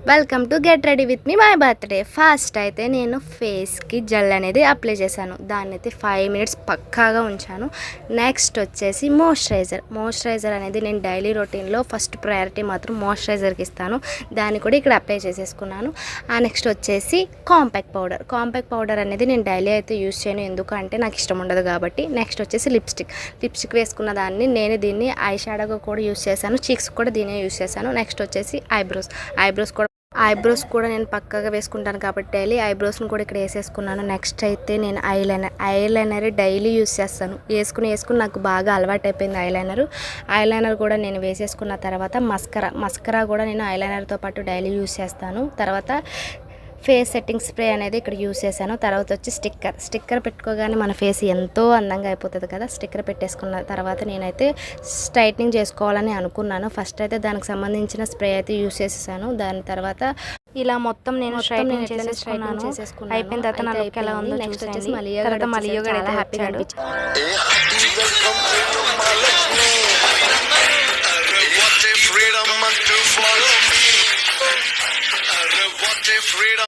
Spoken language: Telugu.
Welcome to get ready with me my birthday. First అయితే నేను ఫేస్కి జెల్ అనేది అప్లై చేశాను. దాన్ని అయితే 5 మినిట్స్ పక్కాగా ఉంచాను. నెక్స్ట్ వచ్చేసి మాయిశ్చరైజర్ అనేది నేను డైలీ రొటీన్లో ఫస్ట్ ప్రయారిటీ మాత్రం మాయిశ్చరైజర్కి ఇస్తాను. దాన్ని కూడా ఇక్కడ అప్లై చేసేసుకున్నాను. నెక్స్ట్ వచ్చేసి కాంపాక్ట్ పౌడర్ అనేది నేను డైలీ అయితే యూస్ చేయను, ఎందుకంటే నాకు ఇష్టం ఉండదు కాబట్టి. నెక్స్ట్ వచ్చేసి లిప్స్టిక్ వేసుకున్న దాన్ని నేను దీన్ని ఐ షాడోగా కూడా యూస్ చేశాను, చీక్స్ కూడా దీన్ని యూస్ చేశాను. నెక్స్ట్ వచ్చేసి ఐబ్రోస్ కూడా నేను పక్కగా వేసుకుంటాను కాబట్టి డైలీ ఐబ్రోస్ని కూడా ఇక్కడ వేసేసుకున్నాను. నెక్స్ట్ అయితే నేను ఐలైనర్ డైలీ యూస్ చేస్తాను. వేసుకుని నాకు బాగా అలవాటు అయిపోయింది ఐలైనర్ కూడా నేను వేసేసుకున్న తర్వాత మస్కరా కూడా నేను ఐలైనర్తో పాటు డైలీ యూస్ చేస్తాను. తర్వాత ఫేస్ సెట్టింగ్ స్ప్రే అనేది ఇక్కడ యూస్ చేశాను. తర్వాత వచ్చి స్టిక్కర్ పెట్టుకోగానే మన ఫేస్ ఎంతో అందంగా అయిపోతుంది కదా. స్టిక్కర్ పెట్టేసుకున్న తర్వాత నేనైతే స్ట్రైట్నింగ్ చేసుకోవాలని అనుకున్నాను. ఫస్ట్ అయితే దానికి సంబంధించిన స్ప్రే అయితే యూస్ చేసేసాను. దాని తర్వాత ఇలా మొత్తం నేను స్ట్రైట్నింగ్ చేసేసుకున్నాను. అయిపోయిన తర్వాత నా లుక్ ఎలా ఉందో నెక్స్ట్ వచ్చేసి మలియో అయితే హ్యాపీగా అనిపించింది.